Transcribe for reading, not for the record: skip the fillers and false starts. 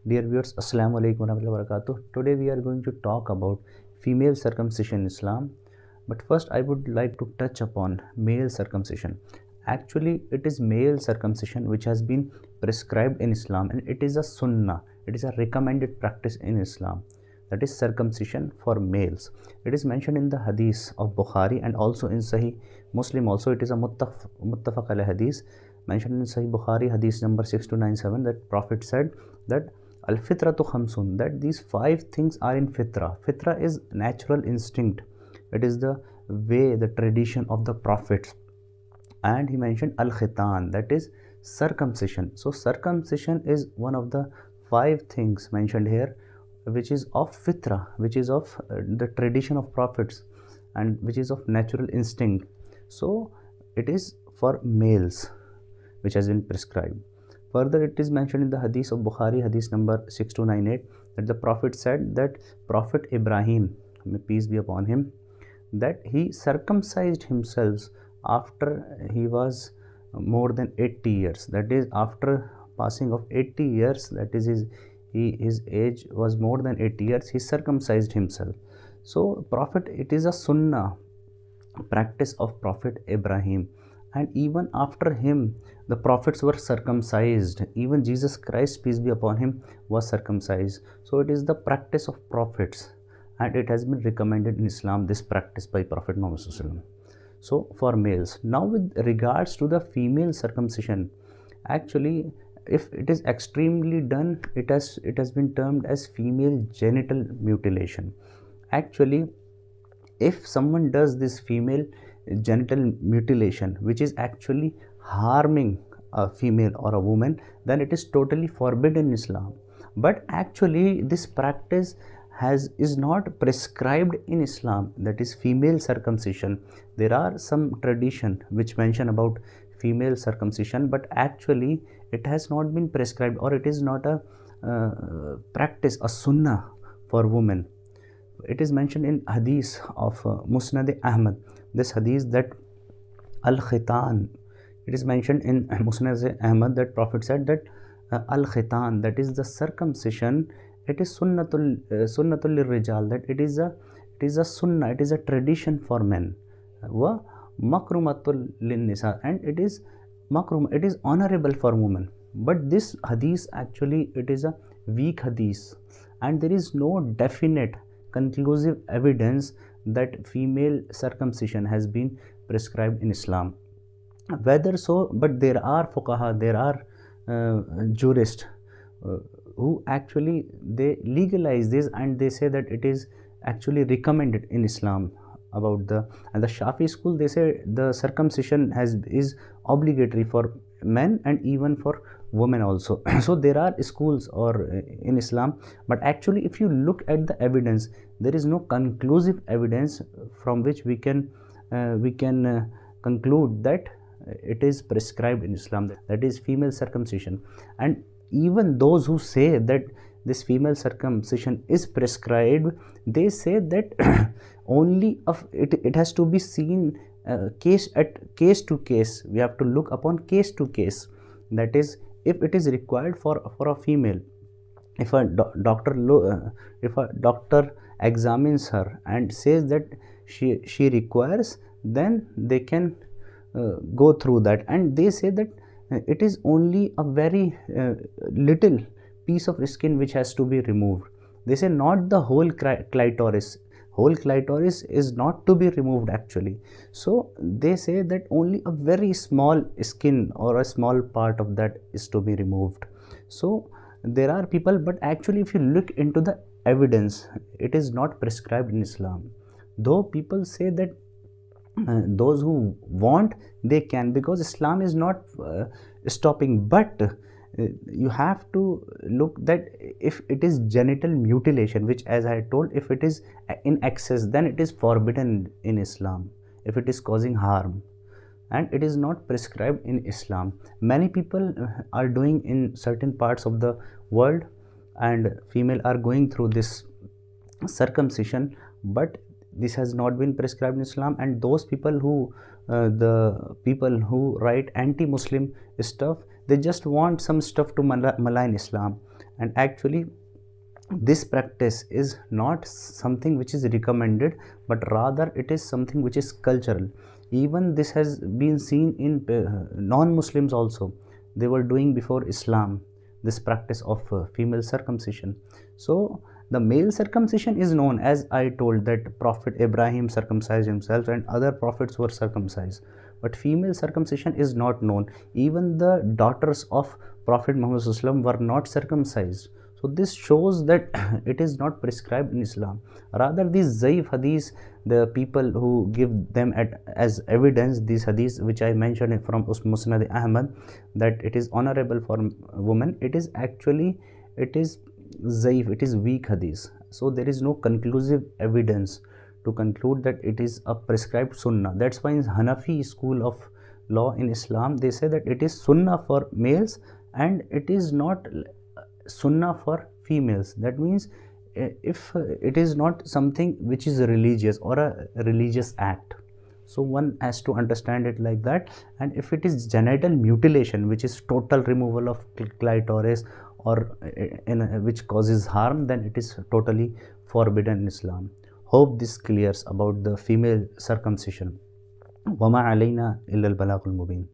Dear viewers, Assalamu alaikum warahmatullahi wabarakatuh. Today we are going to talk about female circumcision in Islam. But first I would like to touch upon male circumcision. Actually, it is male circumcision which has been prescribed in Islam, and it is a sunnah. It is a recommended practice in Islam. That is circumcision for males. It is mentioned in the hadith of Bukhari and also in Sahih Muslim. Also, it is a muttafaq alayh hadith mentioned in Sahih Bukhari, hadith number 6297, that Prophet said that al fitratu khamsun, that these five things are in fitra. Fitra is natural instinct. It is the way, the tradition of the prophets. And he mentioned al khitan, that is circumcision. So circumcision is one of the five things mentioned here, which is of fitra, which is of the tradition of prophets, and which is of natural instinct. So it is for males which has been prescribed. Further, it is mentioned in the hadith of Bukhari, hadith number 6298, that the Prophet said that Prophet Ibrahim, may peace be upon him, that he circumcised himself after he was more than 80 years. That is, after passing of 80 years, that is his age was more than 80 years, he circumcised himself. So Prophet, it is a sunnah practice of Prophet Ibrahim, and even after him the prophets were circumcised. Even Jesus Christ, peace be upon him, was circumcised. So it is the practice of prophets, and it has been recommended in Islam, this practice by Prophet Muhammad. So for males. Now with regards to the female circumcision, actually if it is extremely done, it has been termed as female genital mutilation. Actually, if someone does this female genital mutilation, which is actually harming a female or a woman, then it is totally forbidden in Islam. But actually this practice is not prescribed in Islam, that is female circumcision. There are some tradition which mention about female circumcision, but actually it has not been prescribed, or it is not a practice, a sunnah for women. It is mentioned in hadith of Musnad Ahmad, this hadith, that al khitan, it is mentioned in Musnad Ahmad that Prophet said that al khitan, that is the circumcision, it is sunnatul rijal, that it is a sunnah, it is a tradition for men, wa makrumatul lin nisa, and it is makrum, it is honorable for women. But this hadith, actually it is a weak hadith, and there is no definite conclusive evidence that female circumcision has been prescribed in Islam. Whether so, but there are fuqaha, there are jurists who actually they legalize this, and they say that it is actually recommended in Islam. About the Shafi school, they say the circumcision is obligatory for men and even for women also. So there are schools or in Islam, but actually if you look at the evidence, there is no conclusive evidence from which we can conclude that it is prescribed in Islam, that is female circumcision. And even those who say that this female circumcision is prescribed, they say that only of it has to be seen case to case. We have to look upon case to case. That is, if it is required for a female, if a doctor examines her and says that she requires, then they can go through that, and they say that it is only a very little piece of skin which has to be removed. They say not the whole clitoris. Whole clitoris is not to be removed actually. So they say that only a very small skin or a small part of that is to be removed. So there are people, but actually if you look into the evidence, it is not prescribed in Islam. Though people say that those who want, they can, because Islam is not stopping, but you have to look that if it is genital mutilation, which as I told, if it is in excess, then it is forbidden in Islam, if it is causing harm, and it is not prescribed in Islam. Many people are doing in certain parts of the world, and female are going through this circumcision, but this has not been prescribed in Islam. And those people who the people who write anti-Muslim stuff, they just want some stuff to malign Islam, And actually this practice is not something which is recommended, but rather it is something which is cultural. Even this has been seen in non-Muslims also. They were doing before Islam this practice of female circumcision. So the male circumcision is known, as I told, that Prophet Ibrahim circumcised himself and other prophets were circumcised, but female circumcision is not known. Even the daughters of Prophet Muhammad were not circumcised. So this shows that it is not prescribed in Islam. Rather, these zaif hadiths, the people who give them as evidence, these hadiths which I mentioned from Musnad Ahmad, that it is honorable for women, it is actually, it is zaif, it is weak hadith. So there is no conclusive evidence to conclude that it is a prescribed sunnah. That's why in Hanafi school of law in Islam, they say that it is sunnah for males and it is not sunnah for females. That means if it is not something which is religious or a religious act, so one has to understand it like that. And if it is genital mutilation, which is total removal of clitoris or which causes harm, then it is totally forbidden in Islam. Hope this clears about the female circumcision. Wama alayna illa al balagul mubin.